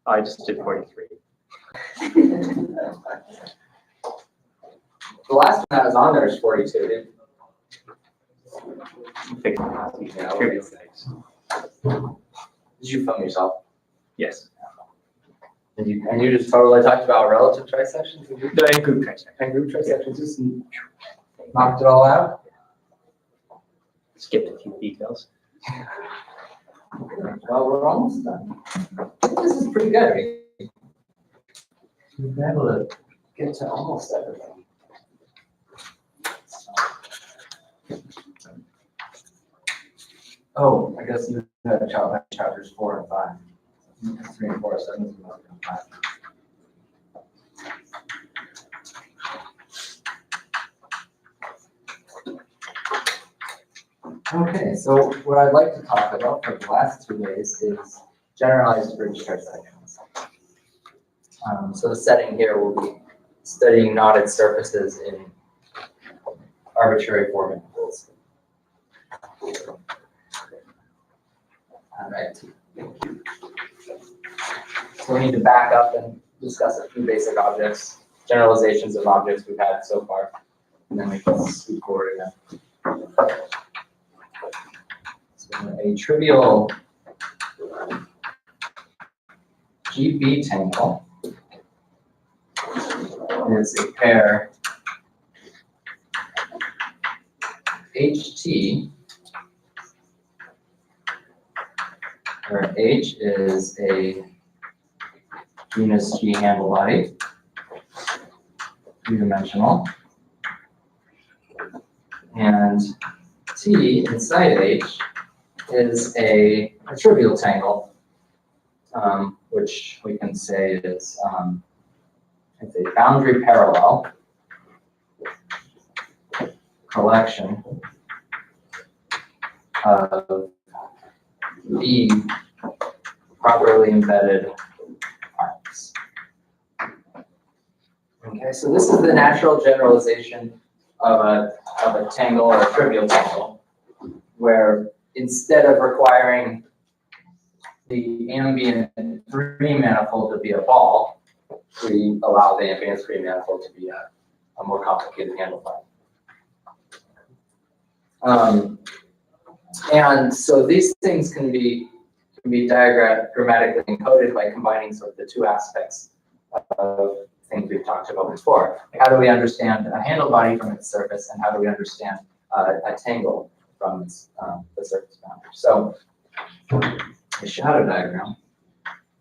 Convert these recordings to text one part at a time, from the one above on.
I just did 43. The last one that was on there is 42. Did you film yourself? Yes. And you just totally talked about relative trisections? The group trisection. And group trisections, just knocked it all out? Skipped a few details. Well, we're almost done. This is pretty good. We've been able to get to almost everything. Oh, I guess you had chapters 4 and 5. 3 and 4, 7 and 5. Okay, so what I'd like to talk about for the last 2 days is generalized bridge trisections. So the setting here will be studying knotted surfaces in arbitrary form intervals. All right. So we need to back up and discuss a few basic objects, generalizations of objects we've had so far, and then we can speak forward again. So a trivial GB tangle is a pair HT, where H is a genus G handle body, two-dimensional, and T inside H is a trivial tangle, which we can say is it's a boundary parallel collection of B properly embedded arcs. Okay, so this is the natural generalization of a tangle or a trivial tangle, where instead of requiring the ambient 3 manifold to be a ball, we allow the ambient 3 manifold to be a more complicated handle file. And so these things can be grammatically encoded by combining sort of the 2 aspects of things we've talked about before. How do we understand a handle body from its surface, and how do we understand a tangle from its, the surface boundary? So a shadow diagram.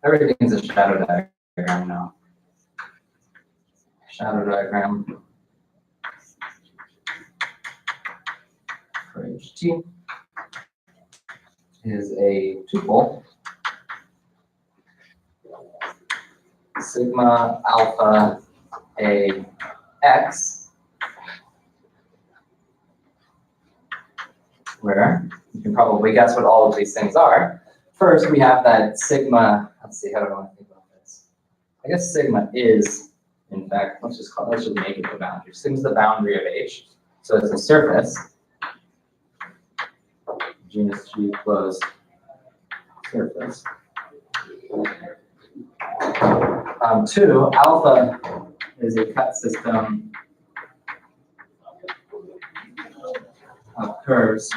Everything's a shadow diagram now. Shadow diagram for HT is a tuple sigma alpha a x, where you can probably guess what all of these things are. First, we have that sigma. Let's see, how do I want to think about this? I guess sigma is, in fact, let's just make it the boundary. Sigma is the boundary of H, so it's a surface. Genus G closed surface. 2, alpha is a cut system of curves.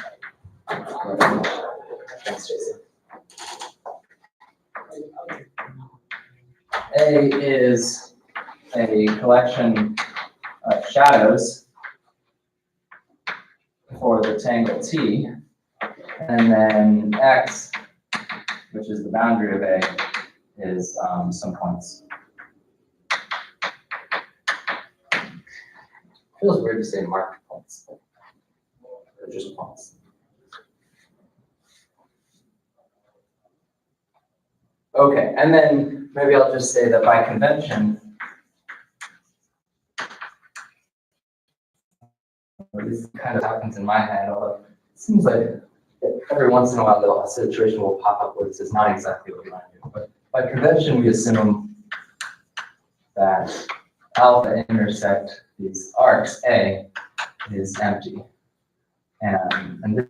Thanks, Jason. A is a collection of shadows for the tangle T, and then X, which is the boundary of A, is some points. Feels weird to say marked points. They're just points. Okay, and then maybe I'll just say that by convention, this kind of happens in my head, although it seems like every once in a while a situation will pop up where this is not exactly what we want to do. But by convention, we assume that alpha intersect these arcs A is empty. And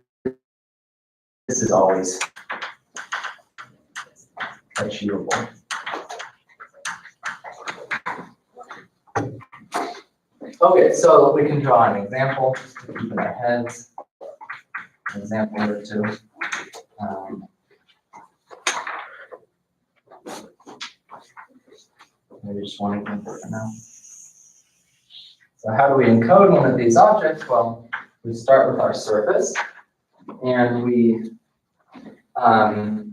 this is always achievable. Okay, so we can draw an example, just to keep in our heads. An example or two. Maybe just one example for now. So how do we encode one of these objects? Well, we start with our surface, and we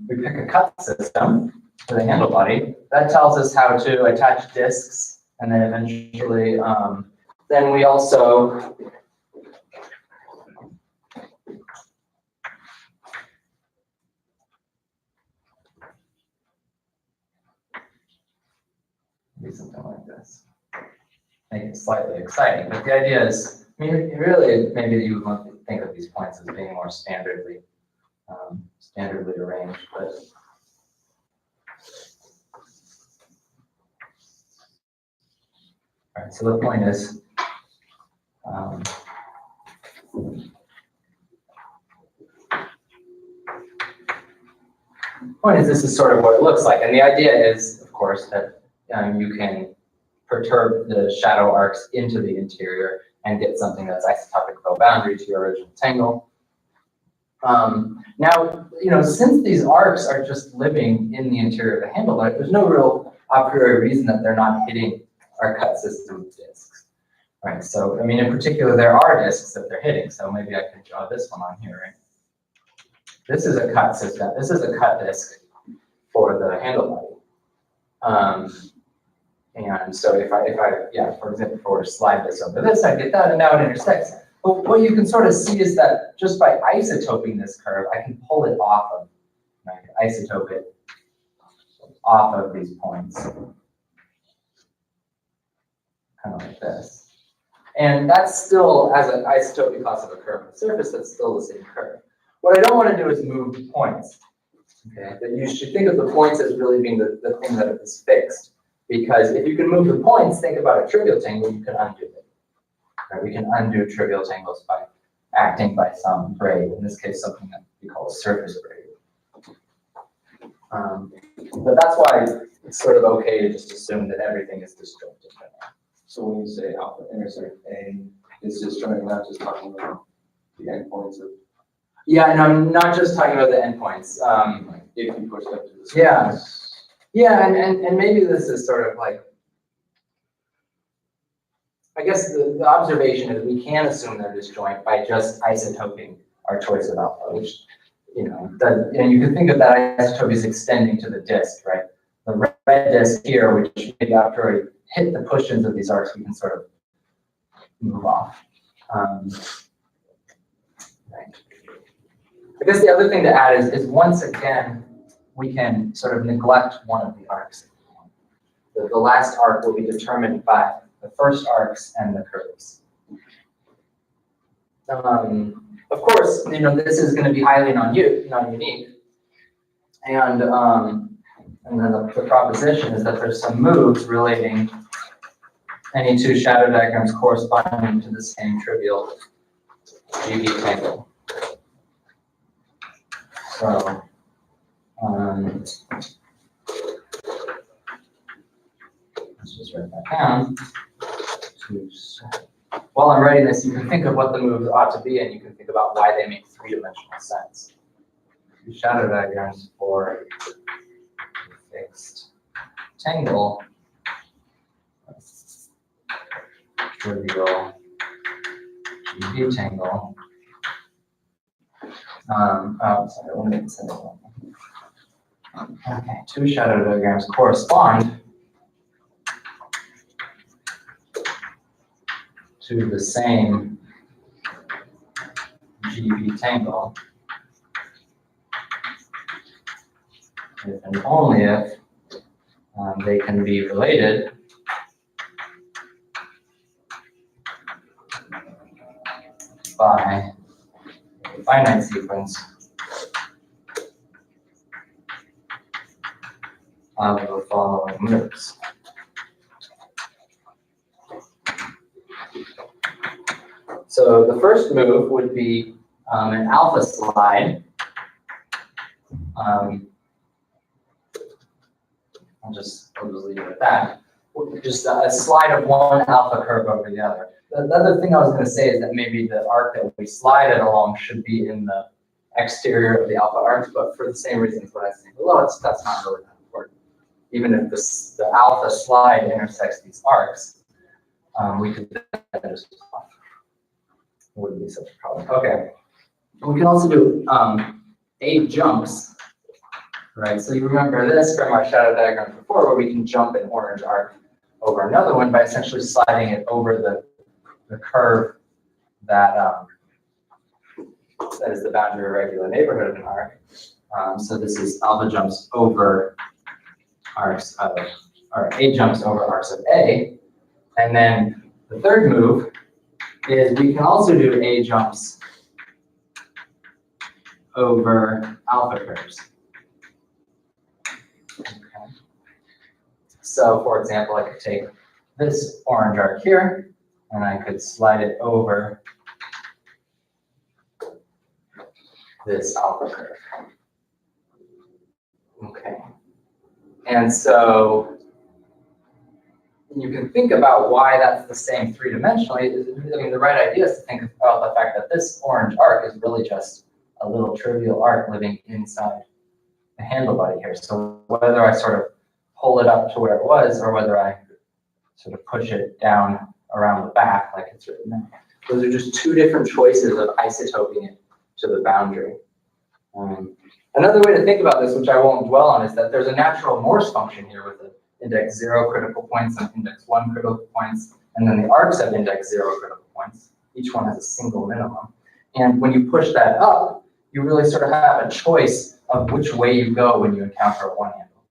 pick a cut system for the handle body. That tells us how to attach disks, and then eventually, then we also do something like this. Make it slightly exciting, but the idea is, I mean, really, maybe you want to think of these points as being more standardly arranged, but all right, so the point is, this is sort of what it looks like. And the idea is, of course, that you can perturb the shadow arcs into the interior and get something that's isotopic bow boundary to your original tangle. Now, since these arcs are just living in the interior of the handle, like, there's no real a priori reason that they're not hitting our cut system disks. Right, so, I mean, in particular, there are disks that they're hitting, so maybe I can draw this one on here, right? This is a cut system. This is a cut disk for the handle body. And so if I, for example, if I were to slide this over this, I get that, and now it intersects. But what you can sort of see is that just by isotoping this curve, I can pull it off of, I can isotope it off of these points. Kind of like this. And that's still, as an isotopy class of a curve on the surface, that's still the same curve. What I don't want to do is move the points. Okay, that you should think of the points as really being the thing that is fixed. Because if you can move the points, think about a trivial tangle, you can undo it. Right? We can undo trivial tangles by acting by some braid, in this case, something that we call a surface braid. But that's why it's sort of okay to just assume that everything is disjointed. So when you say alpha intersect A, it's disjointed, not just talking about the endpoints of. Yeah, and I'm not just talking about the endpoints. If you push up to the surface. Yeah. Yeah, and maybe this is sort of like, I guess the observation is we can assume they're disjoint by just isotoping our choice of alpha, which, and you can think of that isotope as extending to the disk, right? The red disk here, which maybe after I hit the push-ins of these arcs, we can sort of move off. Right. I guess the other thing to add is once again, we can sort of neglect one of the arcs. The last arc will be determined by the first arcs and the curves. Of course, this is going to be highly non-unique. And then the proposition is that there's some moves relating any two shadow diagrams corresponding to the same trivial GB tangle. So, let's just write that down. While I'm writing this, you can think of what the moves ought to be, and you can think about why they make three-dimensional sense. Two shadow diagrams for a fixed tangle, trivial GB tangle. Oh, sorry, I want to make this simple. Okay, two shadow diagrams correspond to the same GB tangle if and only if they can be related by a finite sequence of the following moves. So the first move would be an alpha slide. I'll just leave it at that. just a slide of one alpha curve over the other. The other thing I was going to say is that maybe the arc that we slide it along should be in the exterior of the alpha arcs, but for the same reasons what I said below, that's not really that important. Even if the alpha slide intersects these arcs, we could just off. It wouldn't be such a problem. Okay. We can also do 8 jumps, right? So you remember this from our shadow diagram before, where we can jump an orange arc over another one by essentially sliding it over the curve that that is the boundary irregular neighborhood of an arc. So this is alpha jumps over arcs of, or 8 jumps over arcs of A. And then the third move is we can also do A jumps over alpha curves. Okay. So for example, I could take this orange arc here, and I could slide it over this alpha curve. Okay. And so you can think about why that's the same three-dimensionally. I mean, the right idea is to think about the fact that this orange arc is really just a little trivial arc living inside the handle body here. So whether I sort of pull it up to where it was, or whether I sort of push it down around the back like it's written now, those are just 2 different choices of isotoping it to the boundary. Another way to think about this, which I won't dwell on, is that there's a natural Morse function here with the index 0 critical points and index 1 critical points, and then the arcs have index 0 critical points. Each one has a single minimum. And when you push that up, you really sort of have a choice of which way you go when you encounter a one handle.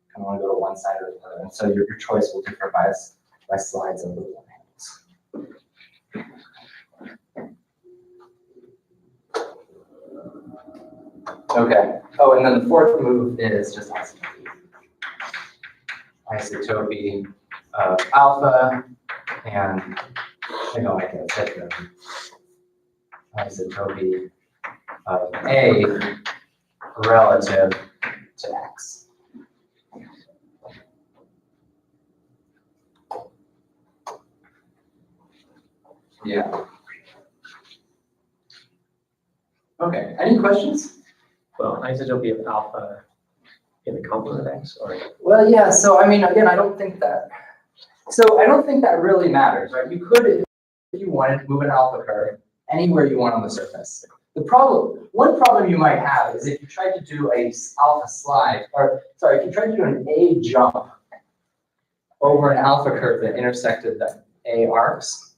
You kind of want to go to one side or the other, and so your choice will differ by slides of the one handles. Okay. Oh, and then the fourth move is just isotopy. Isotopy of alpha, and I know I can set them. Isotopy of A relative to X. Yeah. Okay. Any questions? Well, isotopy of alpha in the complement of X, or? Well, yeah. So I mean, again, I don't think that really matters, right? You could, if you wanted, to move an alpha curve anywhere you want on the surface. One problem you might have is if you tried to do a alpha slide, or sorry, if you tried to do an A jump over an alpha curve that intersected the A arcs,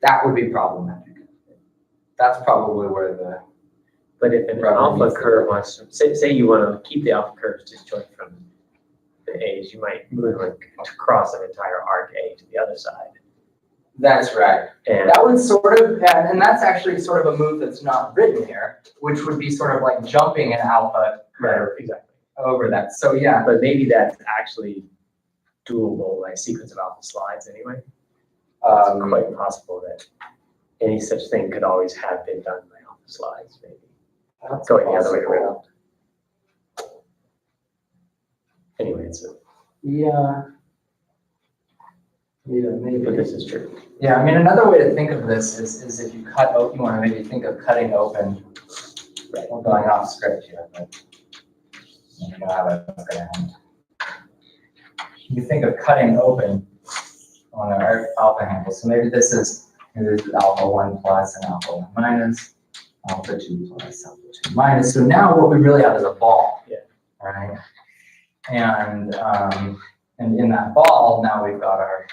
that would be problematic. That's probably where the But if an alpha curve wants to, say you want to keep the alpha curves disjoint from the A's, you might move like to cross an entire arc A to the other side. That's right. And that would sort of, and that's actually sort of a move that's not written here, which would be sort of like jumping an alpha curve exactly over that. So yeah. But maybe that's actually doable, like sequence of alpha slides anyway. It's quite possible that any such thing could always have been done by alpha slides, maybe. That's Going the other way possible. around. Anyway, Yeah. Yeah, maybe. but this is true. Yeah, I mean, another way to think of this is if you cut open, you want to maybe think of cutting open. Right. We're going off script here, but you know how that's going to end. You think of cutting open on our alpha handle. So maybe this is alpha 1 plus and alpha 1 minus, alpha 2 plus, alpha 2 minus. So now what we really have is a ball. Yeah. Right. And in that ball, now we've got our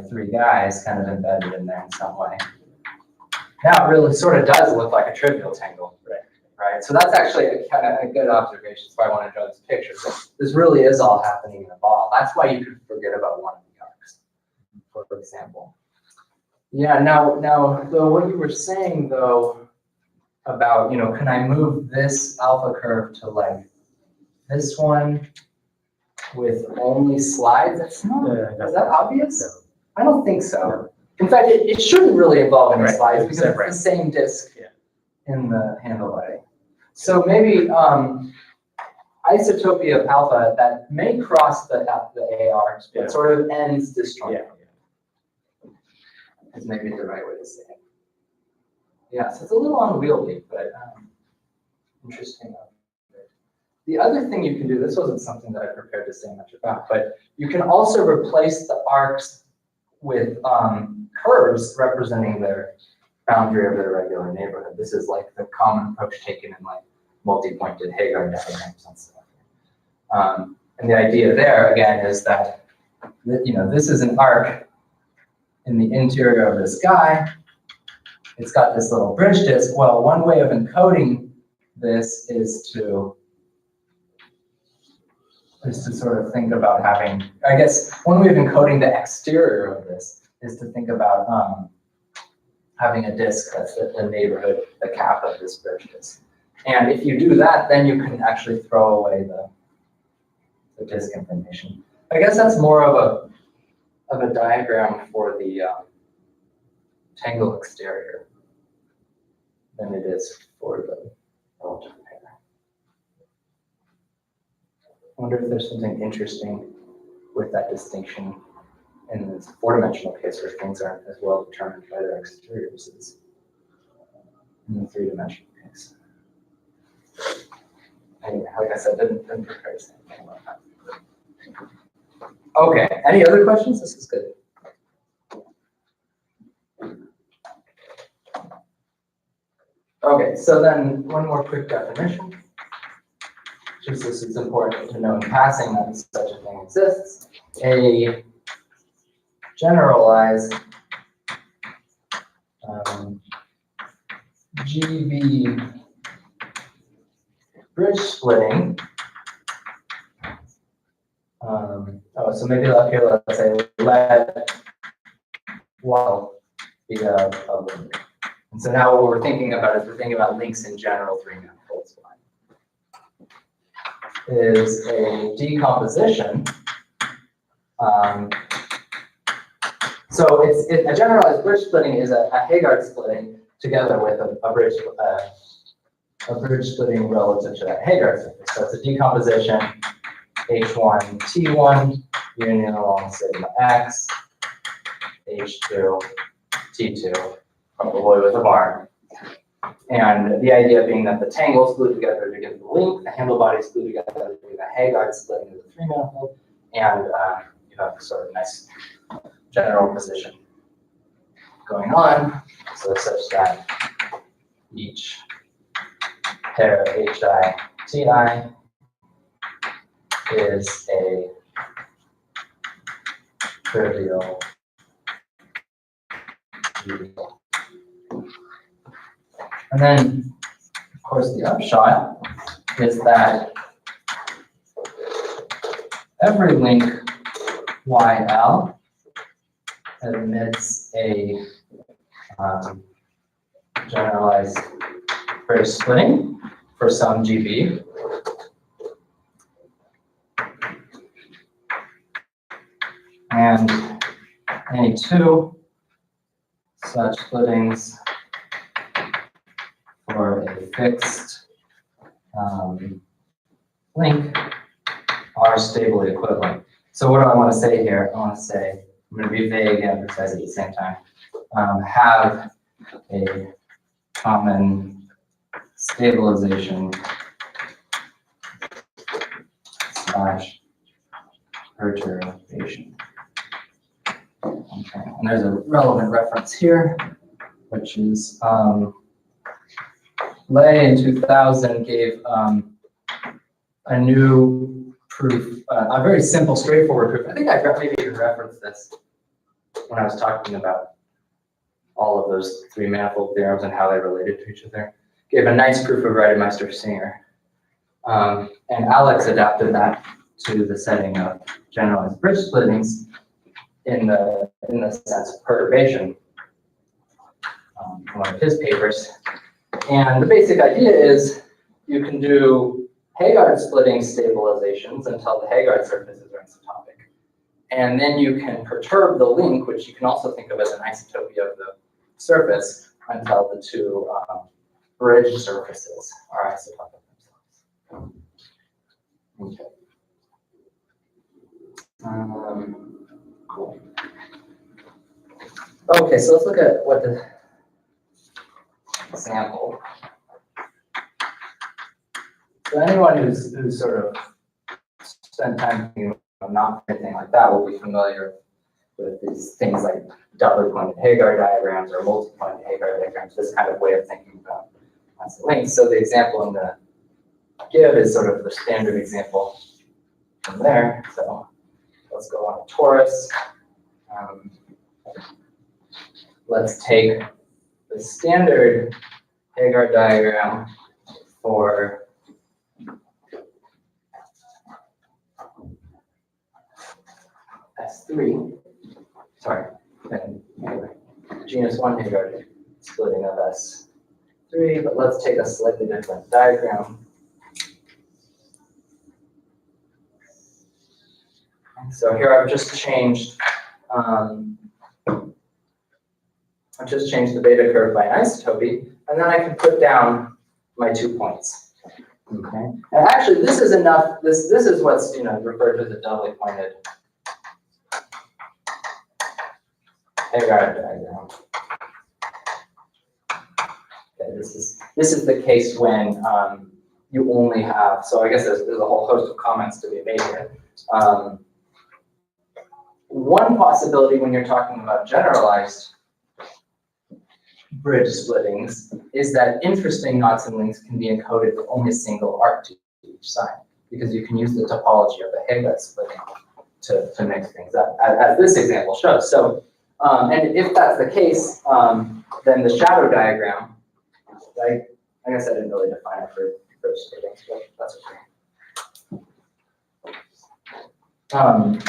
3 guys kind of embedded in there in some way. Now it really sort of does look like a trivial tangle, right? So that's actually a kind of a good observation. That's why I want to draw this picture. So this really is all happening in a ball. That's why you could forget about one of the arcs, for example. Yeah. Now, though, what you were saying though about, can I move this alpha curve to like this one with only slides? That's not. Is that obvious? No. I don't think so. In fact, it shouldn't really involve any Right. slides because it's Right. the same disk Yeah. in the handle body. So maybe isotopy of alpha that may cross the AR, but sort of ends disjoint. Is maybe the right way to say it. Yeah, so it's a little unwieldy, but interesting. The other thing you can do, this wasn't something that I prepared to say much about, but you can also replace the arcs with curves representing their boundary of their regular neighborhood. This is like the common approach taken in like multi-pointed Hagar diagrams and stuff. And the idea there, again, is that, this is an arc in the interior of this guy. It's got this little bridge disk. Well, one way of encoding this is to sort of think about having, I guess, one way of encoding the exterior of this is to think about having a disk that's the neighborhood, the cap of this bridge disk. And if you do that, then you can actually throw away the disk information. I guess that's more of a diagram for the tangle exterior than it is for the relative pair. I wonder if there's something interesting with that distinction in this four-dimensional case where things aren't as well determined by their exteriors as in the three-dimensional case. Anyway, like I said, didn't prepare to say anything about that. Okay, any other questions? This is good. Okay, so then one more quick definition. Just this is important to know in passing that such a thing exists. A generalized GB bridge splitting. So maybe up here, let's say let well be a link. And so now what we're thinking about is we're thinking about links in general, three manifolds. Is a decomposition. So a generalized bridge splitting is a Haggard splitting together with a bridge splitting relative to that Haggard surface. So it's a decomposition H1 T1 union along sigma X H2 T2 probably with a bar. And the idea being that the tangles glue together to give the link, the handle bodies glue together to give the Haggard splitting of the three manifold, and you have this sort of nice general position going on, so such that each pair HI TI is a trivial trivial. And then, of course, the upshot is that every link YL admits a generalized bridge splitting for some GB. And any two such splittings for a fixed link are stably equivalent. So what do I want to say here? I want to say, I'm going to be vague and precise at the same time. Have a common stabilization slash perturbation. Okay, and there's a relevant reference here, which is Lay in 2000 gave a new proof, a very simple, straightforward proof. I think I maybe even referenced this when I was talking about all of those three manifold theorems and how they related to each other. Gave a nice proof of Reidemeister-Singer. And Alex adapted that to the setting of generalized bridge splittings in the sense of perturbation from one of his papers. And the basic idea is you can do Haggard splitting stabilizations until the Haggard surfaces are isotopic. And then you can perturb the link, which you can also think of as an isotopy of the surface, until the two bridge surfaces are isotopic themselves. Okay. Cool. Okay, so let's look at what the example. So anyone who's sort of spent time thinking about not anything like that will be familiar with these things like doubly pointed Hagar diagrams or multi-pointed Hagar diagrams, this kind of way of thinking about lots of links. So the example I'm going to give is sort of the standard example from there. So let's go on a torus. Let's take the standard Hagar diagram for S3. Sorry, and anyway, genus 1 Hagar splitting of S3, but let's take a slightly different diagram. So here I've just changed the beta curve by an isotopy, and then I can put down my 2 points. Okay, and actually this is enough. This is what's referred to as a doubly pointed Hagar diagram. Okay, this is the case when you only have. So I guess there's a whole host of comments to be made here. One possibility when you're talking about generalized bridge splittings is that interesting knots and links can be encoded with only a single arc to each side, because you can use the topology of the Hagar splitting to mix things up, as this example shows. So, and if that's the case, then the shadow diagram, right? I guess I didn't really define it for splittings, but that's okay.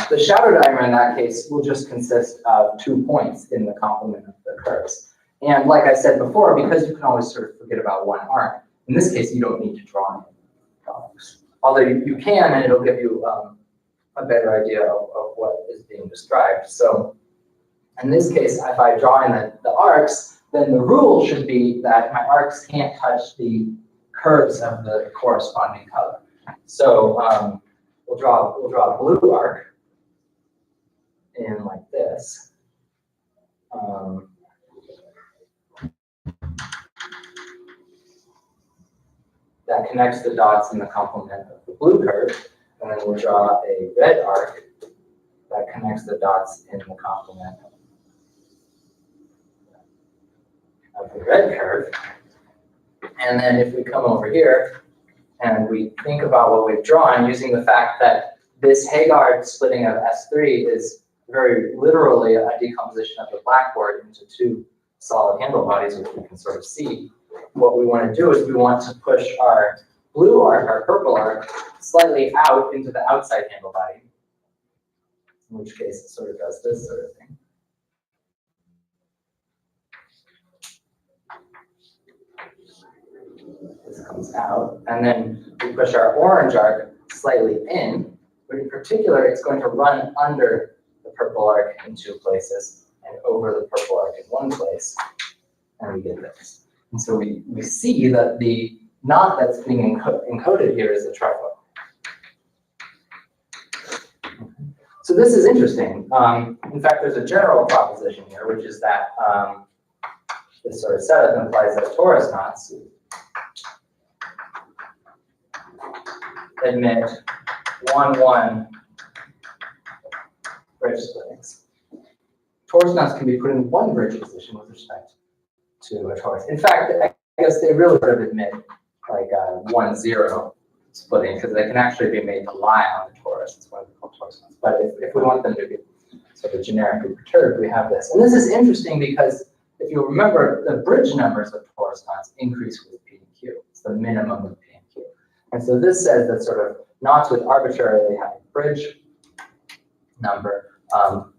The shadow diagram in that case will just consist of 2 points in the complement of the curves. And like I said before, because you can always sort of forget about one arc, in this case, you don't need to draw any arcs. Although you can, and it'll give you a better idea of what is being described. So in this case, if I draw in the arcs, then the rule should be that my arcs can't touch the curves of the corresponding color. So we'll draw a blue arc in like this. That connects the dots in the complement of the blue curve, and then we'll draw a red arc that connects the dots in the complement of the red curve. And then if we come over here and we think about what we've drawn, using the fact that this Hagar splitting of S3 is very literally a decomposition of the blackboard into 2 solid handle bodies, which we can sort of see. What we want to do is we want to push our blue arc, our purple arc, slightly out into the outside handle body, in which case it sort of does this sort of thing. This comes out, and then we push our orange arc slightly in, but in particular, it's going to run under the purple arc in 2 places and over the purple arc in 1 place, and we get this. And so we see that the knot that's being encoded here is a trifle. So this is interesting. In fact, there's a general proposition here, which is that this sort of setup implies that torus knots admit 1-1 bridge splittings. Torus knots can be put in 1 bridge position with respect to a torus. In fact, I guess they really sort of admit like 1-0 splitting, because they can actually be made to lie on the torus. That's why they're called torus knots. But if we want them to be sort of generically perturbed, we have this. And this is interesting because if you remember, the bridge numbers of torus knots increase with P and Q. It's the minimum of P and Q. And so this says that sort of knots with arbitrarily high bridge number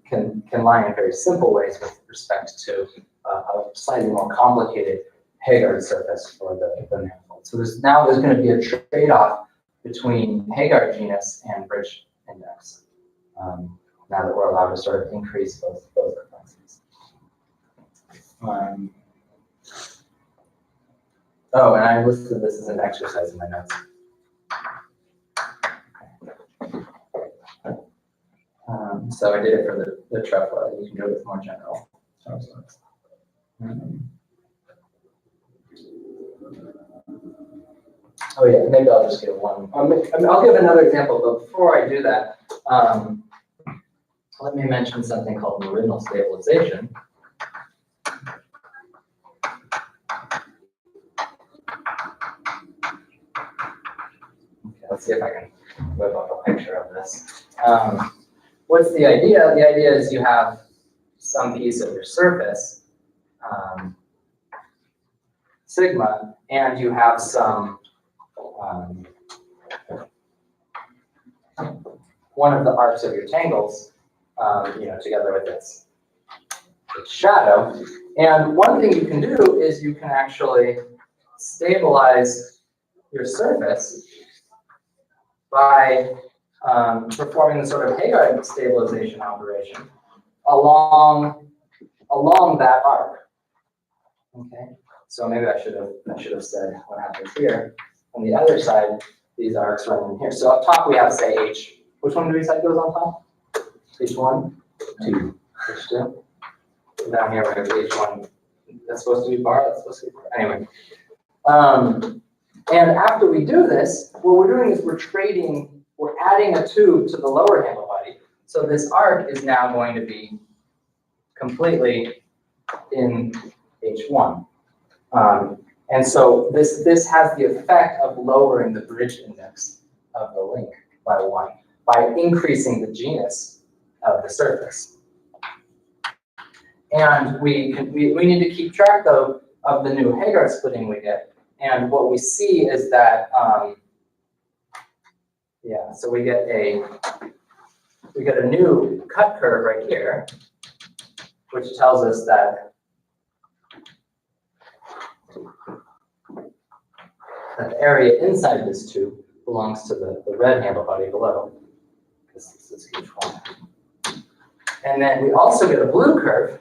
can lie in very simple ways with respect to a slightly more complicated Hagar surface for the manifold. So there's going to be a trade-off between Hagar genus and bridge index. Now that we're allowed to sort of increase both complexes. Oh, and I listed this as an exercise in my notes. Okay. So I did it for the triplet. You can do it with more general. Oh yeah, maybe I'll just give one. I'll give another example, but before I do that, let me mention something called meridional stabilization. Okay, let's see if I can whip up a picture of this. What's the idea? The idea is you have some piece of your surface, sigma, and you have some one of the arcs of your tangles, together with its shadow. And one thing you can do is you can actually stabilize your surface by performing the sort of Hagar stabilization operation along that arc. Okay, so maybe I should have said what happens here. On the other side, these arcs run in here. So up top we have, say, H. Which one do we say goes on top? H1, 2, H2. Down here we have H1. That's supposed to be bar. That's supposed to be bar. Anyway. And after we do this, what we're doing is we're adding a tube to the lower handle body. So this arc is now going to be completely in H1. And so this has the effect of lowering the bridge index of the link by 1 by increasing the genus of the surface. And we need to keep track, though, of the new Hagar splitting we get. And what we see is that, so we get a new cut curve right here, which tells us that the area inside this tube belongs to the red handle body below. This is H1. And then we also get a blue curve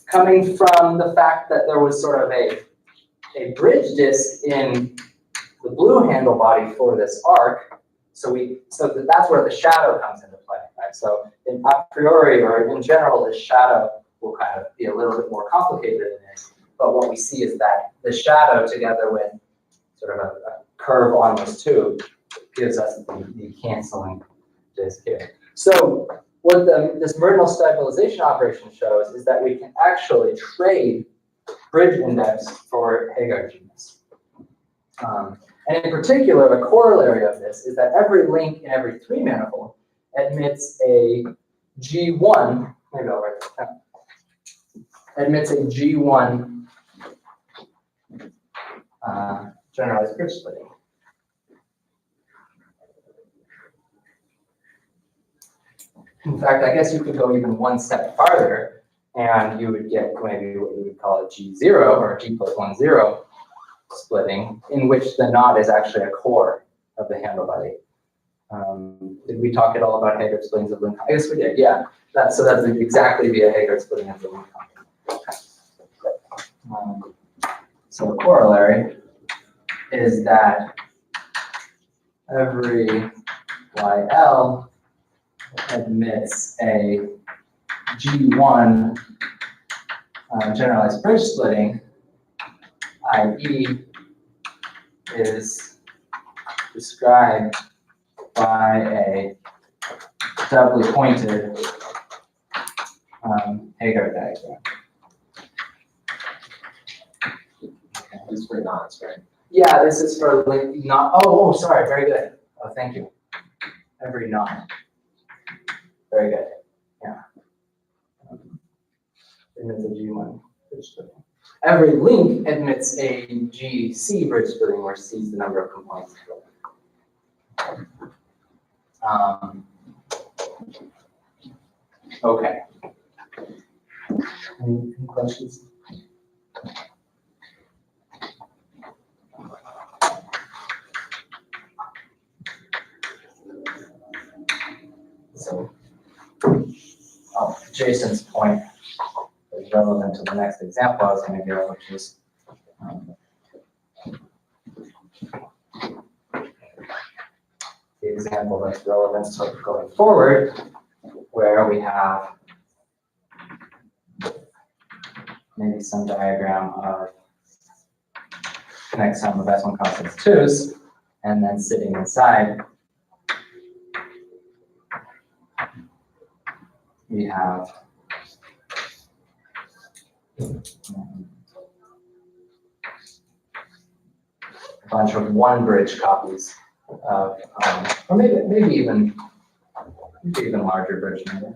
coming from the fact that there was sort of a bridge disk in the blue handle body for this arc. So that's where the shadow comes into play, right? So in a priori or in general, the shadow will kind of be a little bit more complicated than this. But what we see is that the shadow together with sort of a curve on this tube gives us the canceling disk here. So what this meridional stabilization operation shows is that we can actually trade bridge index for Hagar genus. And in particular, a corollary of this is that every link in every 3 manifold admits a G1, maybe I'll write this down, admits a G1 generalized bridge splitting. In fact, I guess you could go even one step farther, and you would get maybe what we would call a G0 or a G+1,0 splitting, in which the knot is actually a core of the handle body. Did we talk at all about Hagar splittings of link? I guess we did, yeah. So that's exactly via Hagar splitting of the link. So the corollary is that every YL admits a G1 generalized bridge splitting, i.e. is described by a doubly pointed Hagar diagram. This is for knots, right? Yeah, this is for link knot. Oh, sorry, very good. Oh, thank you. Every knot. Very good. Yeah. Admits a G1 bridge splitting. Every link admits a GC bridge splitting, where C is the number of components. Okay. Any questions? So, Jason's point is relevant to the next example I was going to give, which is the example that's relevant to going forward where we have maybe some diagram of connect sum of S1 cross S2s, and then sitting inside, we have a bunch of one bridge copies of, or maybe even larger bridge maybe.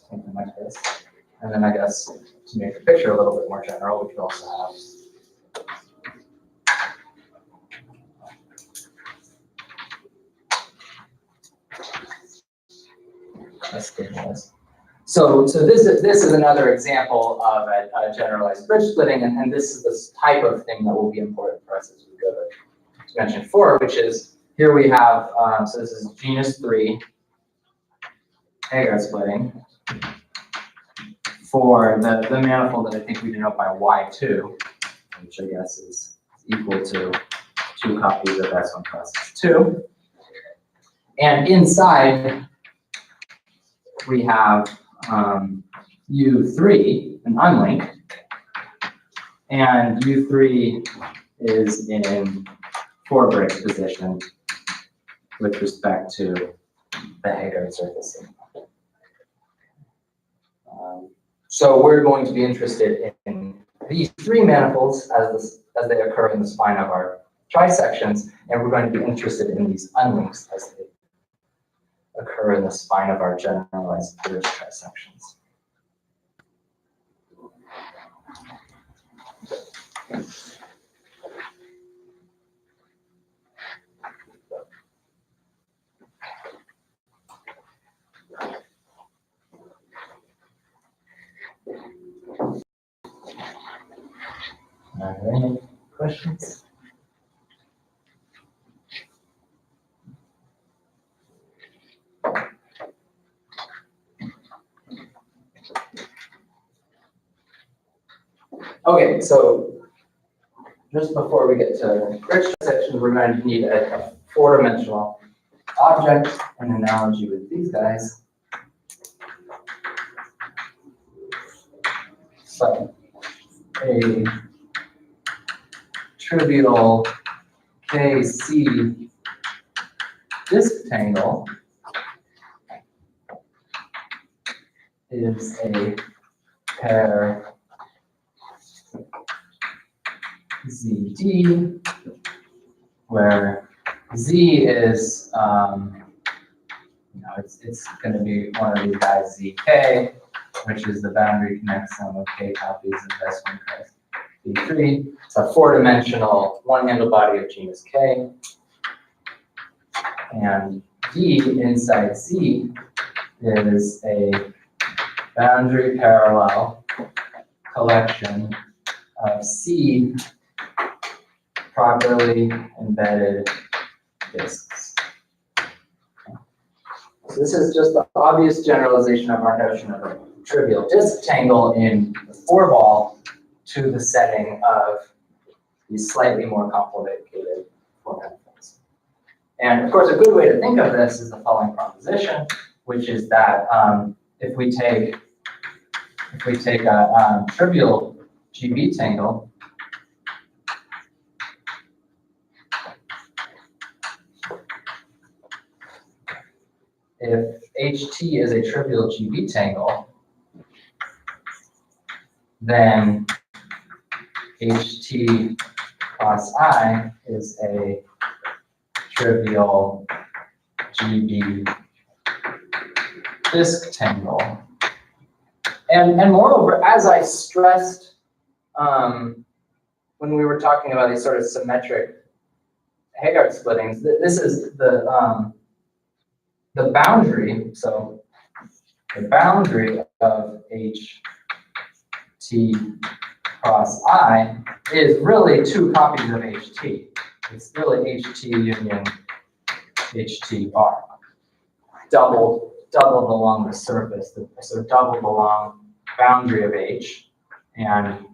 Something like this. And then I guess to make the picture a little bit more general, we could also have So this is another example of a generalized bridge splitting, and this is the type of thing that will be important for us as we go to dimension 4, which is here we have, so this is genus 3 Hegar splitting for the manifold that I think we denote by Y2, which I guess is equal to 2 copies of S1 plus S2. And inside, we have U3, an unlink, and U3 is in 4-bridge position with respect to the Hegar surface. So we're going to be interested in these 3 manifolds as they occur in the spine of our trisections, and we're going to be interested in these unlinks as they occur in the spine of our generalized bridge trisections. Are there any questions? Okay, so just before we get to bridge sections, we're going to need a 4-dimensional object, an analogy with these guys. So a trivial KC disk tangle is a pair ZD, where Z is, it's going to be one of these guys, ZK, which is the boundary connect sum of K copies of S1 cross B3. It's a 4-dimensional one-handle body of genus K. And D inside Z is a boundary parallel collection of C properly embedded disks. So this is just the obvious generalization of our notion of a trivial disk tangle in the 4-ball to the setting of these slightly more complicated 4 manifolds. And of course, a good way to think of this is the following proposition, which is that if we take a trivial GB tangle, if HT is a trivial GB tangle, then HT cross I is a trivial GB disk tangle. And moreover, as I stressed when we were talking about these sort of symmetric Hegar splittings, this is the boundary. So the boundary of HT cross I is really 2 copies of HT. It's really HT union HT bar, doubled along the surface, so doubled along boundary of H, and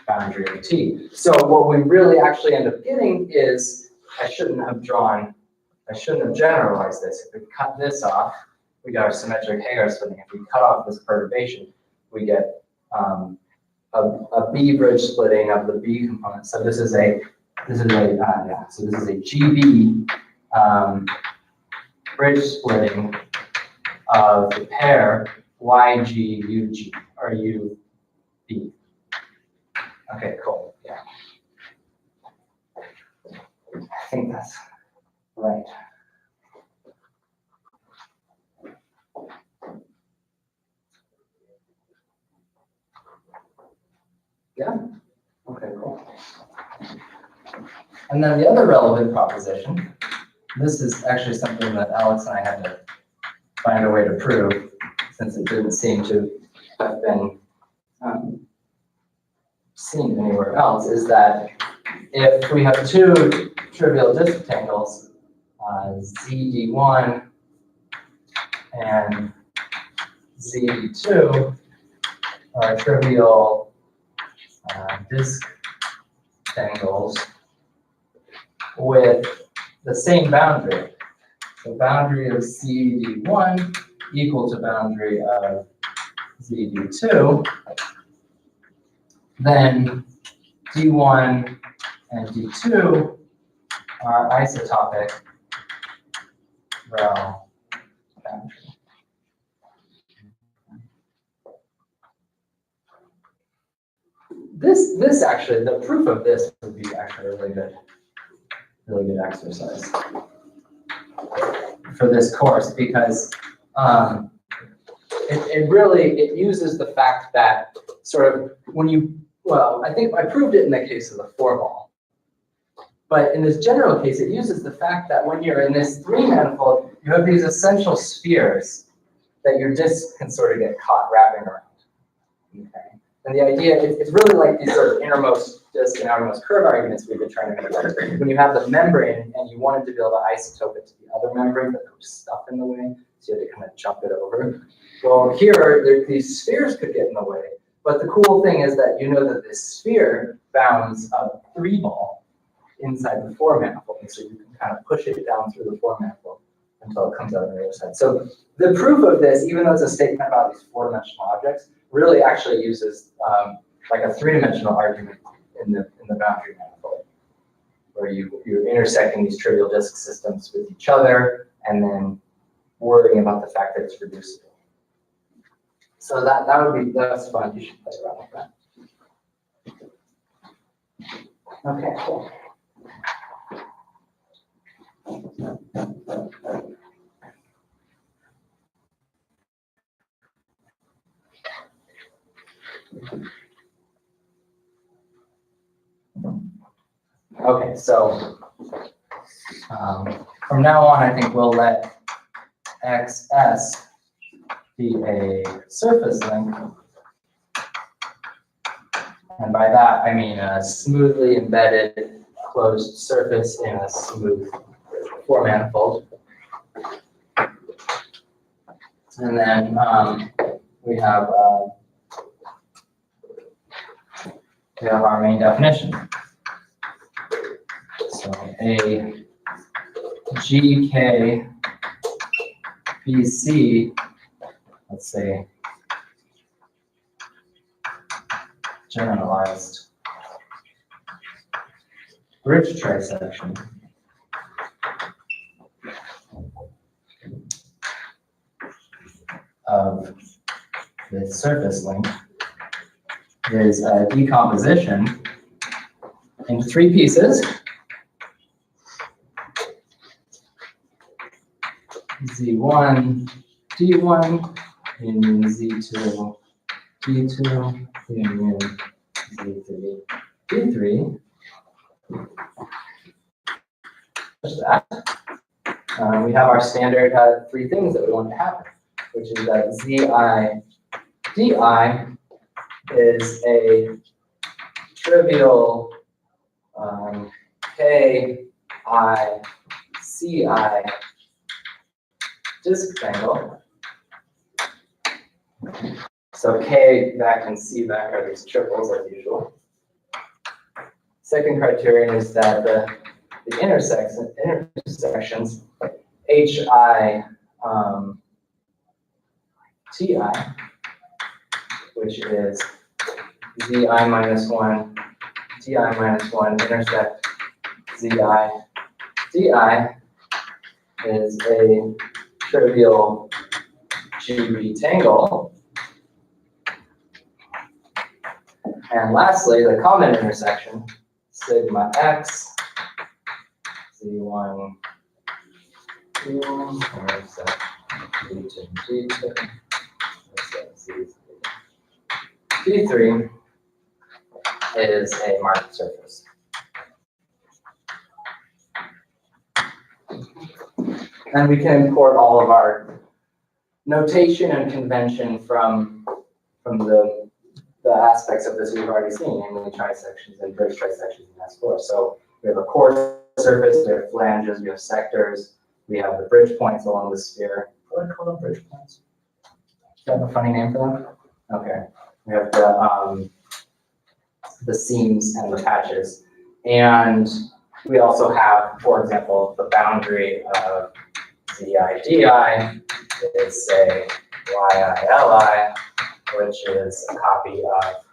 boundary of T. So what we really actually end up getting is, I shouldn't have generalized this. If we cut this off, we got our symmetric Hagar splitting. If we cut off this perturbation, we get a B bridge splitting of the B component. So this is a GB bridge splitting of the pair YG UG or UB. Okay, cool. Yeah. I think that's right. Yeah. Okay, cool. And then the other relevant proposition, this is actually something that Alex and I had to find a way to prove, since it didn't seem to have been seen anywhere else, is that if we have two trivial disk tangles, ZD1 and ZD2 are trivial disk tangles with the same boundary. The boundary of ZD1 equal to boundary of ZD2, then D1 and D2 are isotopic rel boundary. This actually, the proof of this would be actually a really good exercise for this course, because it uses the fact that sort of when you, well, I think I proved it in the case of the 4-ball, but in this general case, it uses the fact that when you're in this 3-manifold, you have these essential spheres that your disk can sort of get caught wrapping around. Okay. And the idea, it's really like these sort of innermost disk and outermost curve arguments we've been trying to make. When you have the membrane and you wanted to be able to isotope it to the other membrane, but there was stuff in the way, so you had to kind of jump it over. Well, here, these spheres could get in the way, but the cool thing is that you know that this sphere bounds a 3-ball inside the 4-manifold, and so you can kind of push it down through the 4-manifold until it comes out on the other side. So the proof of this, even though it's a statement about these 4-dimensional objects, really actually uses like a 3-dimensional argument in the boundary manifold, where you're intersecting these trivial disk systems with each other and then worrying about the fact that it's reducible. So that's fun. You should play around with that. Okay, cool. Okay, so from now on, I think we'll let XS be a surface length. And by that, I mean a smoothly embedded closed surface in a smooth 4-manifold. And then we have our main definition. So a GK BC, let's say, generalized bridge trisection of the surface length is a decomposition into 3 pieces. Z1, D1, union Z2, D2, union Z3, D3. Such that we have our standard 3 things that we want to happen, which is that ZI, DI is a trivial KI, CI disk tangle So K back and C back are these triples as usual. Second criterion is that the intersections HI TI, which is ZI minus 1, TI minus 1 intersect ZI DI is a trivial GB tangle. And lastly, the common intersection, sigma x, Z1, 2, or is that Z2, G2, G3 is a marked surface. And we can import all of our notation and convention from the aspects of this we've already seen, namely trisections and bridge trisections in S4. So we have a core surface, we have flanges, we have sectors, we have the bridge points along the sphere. What do I call them, bridge points? Do you have a funny name for them? Okay. We have the seams and the patches. And we also have, for example, the boundary of ZI-DI is, say, YI-LI, which is a copy of,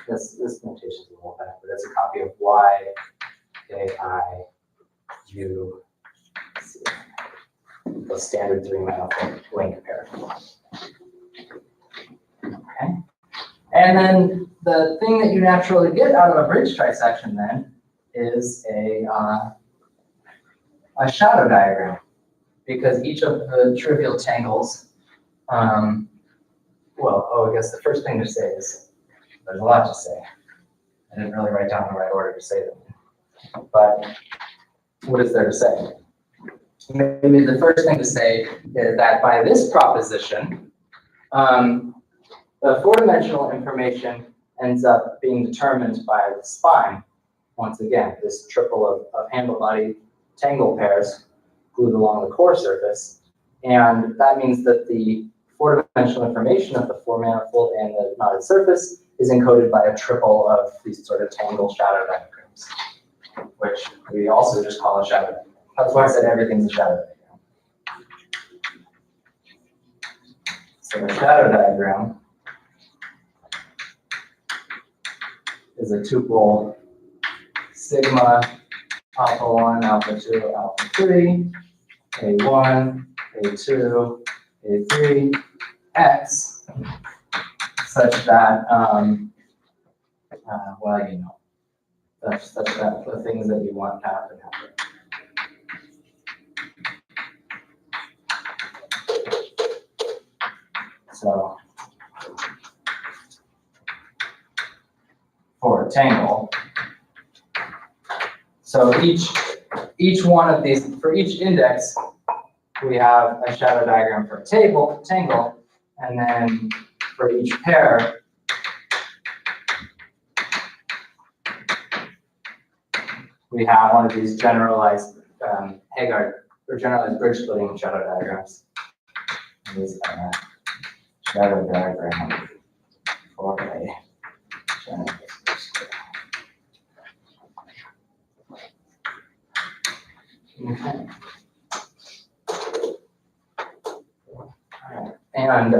this notation is a little bad, but it's a copy of YAI-U, the standard three-manifold link pair. Okay. And then the thing that you naturally get out of a bridge trisection then is a shadow diagram, because each of the trivial tangles, I guess the first thing to say is there's a lot to say. I didn't really write down the right order to say them. But what is there to say? Maybe the first thing to say is that by this proposition, the four-dimensional information ends up being determined by the spine. Once again, this triple of handle body tangle pairs glued along the core surface. And that means that the four-dimensional information of the four-manifold and the knotted surface is encoded by a triple of these sort of tangle shadow diagrams, which we also just call a shadow diagram. That's why I said everything's a shadow diagram. So the shadow diagram is a tuple sigma alpha 1, alpha 2, alpha 3, A1, A2, A3, X, such that, such that the things that you want to happen. So, for a tangle, so each one of these, for each index, we have a shadow diagram for a tangle, and then for each pair, we have one of these generalized Haggard or generalized bridge splitting shadow diagrams. And these are shadow diagram for a generalized bridge splitting. Okay. And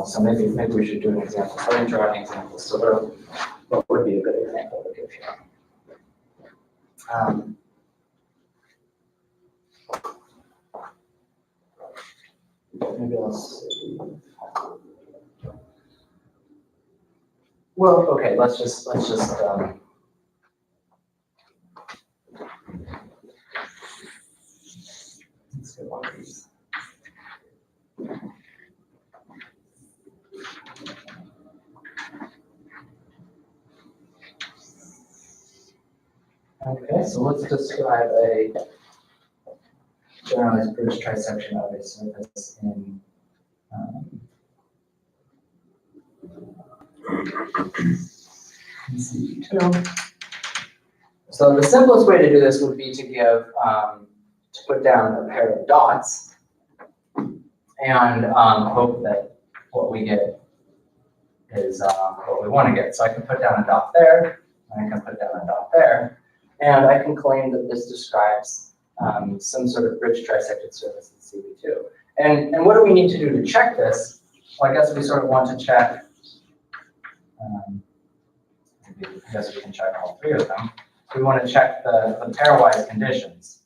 so maybe we should do an example. So I didn't draw an example. So what would be a good example to give you? Maybe I'll see. Well, okay. Let's just. Let's get one of these. Okay, so let's describe a generalized bridge trisection of a surface in CE2. So the simplest way to do this would be to give put down a pair of dots and hope that what we get is what we want to get. So I can put down a dot there, and I can put down a dot there, and I can claim that this describes some sort of bridge trisected surface in CB2. And what do we need to do to check this? Well, I guess we sort of want to check, I guess we can check all three of them. We want to check the pairwise conditions.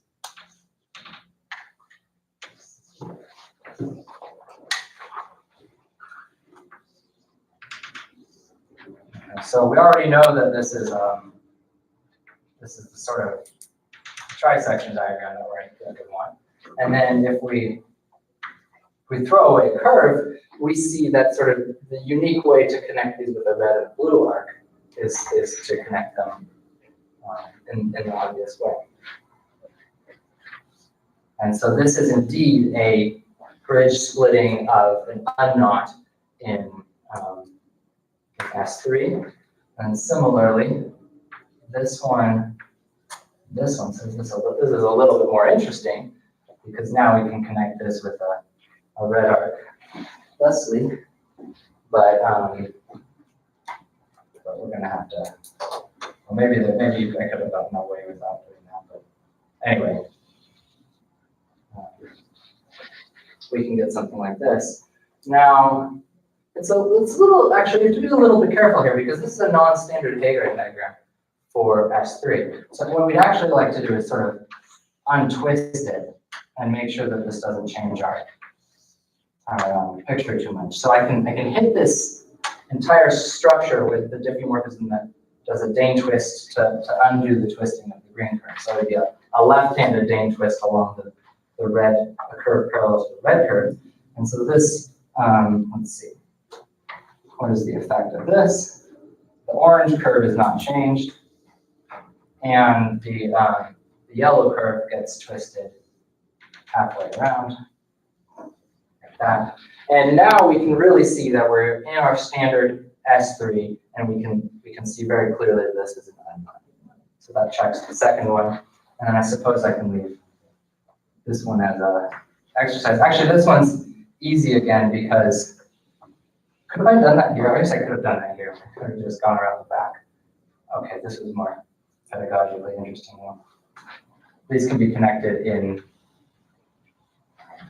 So we already know that this is the sort of trisection diagram that we want. And then if we throw away a curve, we see that sort of the unique way to connect these with a red and blue arc is to connect them in the obvious way. And so this is indeed a bridge splitting of an unknot in S3. And similarly, this one says this is a little bit more interesting because now we can connect this with a red arc thusly, but we're gonna have to, well, maybe I could have gotten away without doing that, but anyway, we can get something like this. Now, it's a little, actually, you have to be a little bit careful here because this is a non-standard Hager diagram for S3. So what we'd actually like to do is sort of untwist it and make sure that this doesn't change our picture too much. So I can hit this entire structure with the diffeomorphism that does a Dane twist to undo the twisting of the green curve. So it would be a left-handed Dane twist along the red, a curve parallel to the red curve. And so this, let's see, what is the effect of this? The orange curve is not changed, and the yellow curve gets twisted halfway around, like that. And now we can really see that we're in our standard S3, and we can see very clearly that this is an unknown. So that checks the second one, and then I suppose I can leave this one as a exercise. Actually, this one's easy again because could have I done that here? I guess I could have done that here. I could have just gone around the back. Okay, this was more pedagogically interesting one. These can be connected in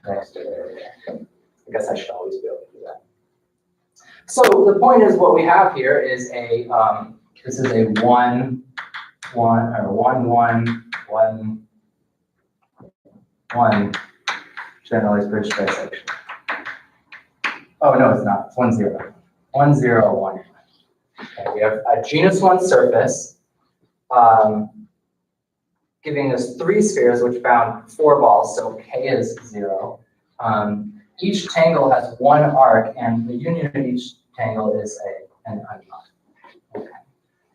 next to there. I guess I should always be able to do that. So the point is, what we have here is a this is a 1 generalized bridge trisection. Oh no, it's not. It's 1, 0. 1, 0, 1. Okay, we have a genus 1 surface giving us 3 spheres, which bound 4 balls, so K is 0. Each tangle has 1 arc, and the union of each tangle is an unknot. Okay.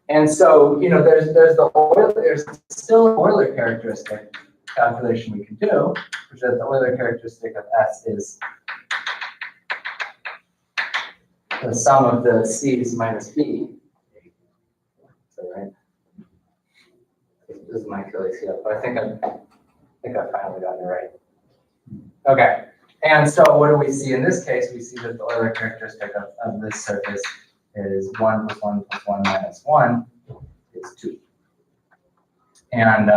And so, you know, there's still an Euler characteristic calculation we can do, which is the Euler characteristic of S is the sum of the C's minus B. Is that right? This is my Achilles heel, but I think I finally got it right. Okay. And so what do we see in this case? We see that the Euler characteristic of this surface is 1 plus 1 plus 1 minus 1 is 2. And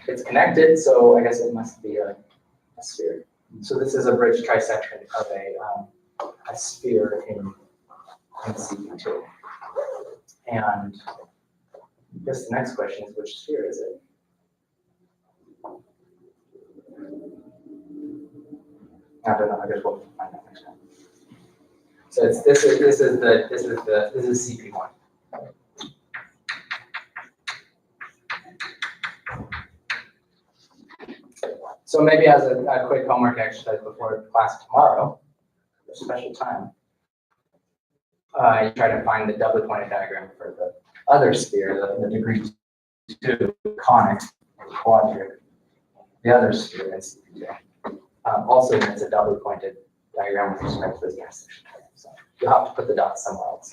it's connected, so I guess it must be a sphere. So this is a bridge trisection of a sphere in CP2. And I guess the next question is, which sphere is it? I don't know. I guess we'll find out next time. So it's this is CP1. So maybe as a quick homework exercise before class tomorrow, a special time, you try to find the doubly pointed diagram for the other sphere, the degree 2 conic quadric, the other sphere in CP2. Also, it's a doubly pointed diagram with respect to this intersection. So you'll have to put the dots somewhere else.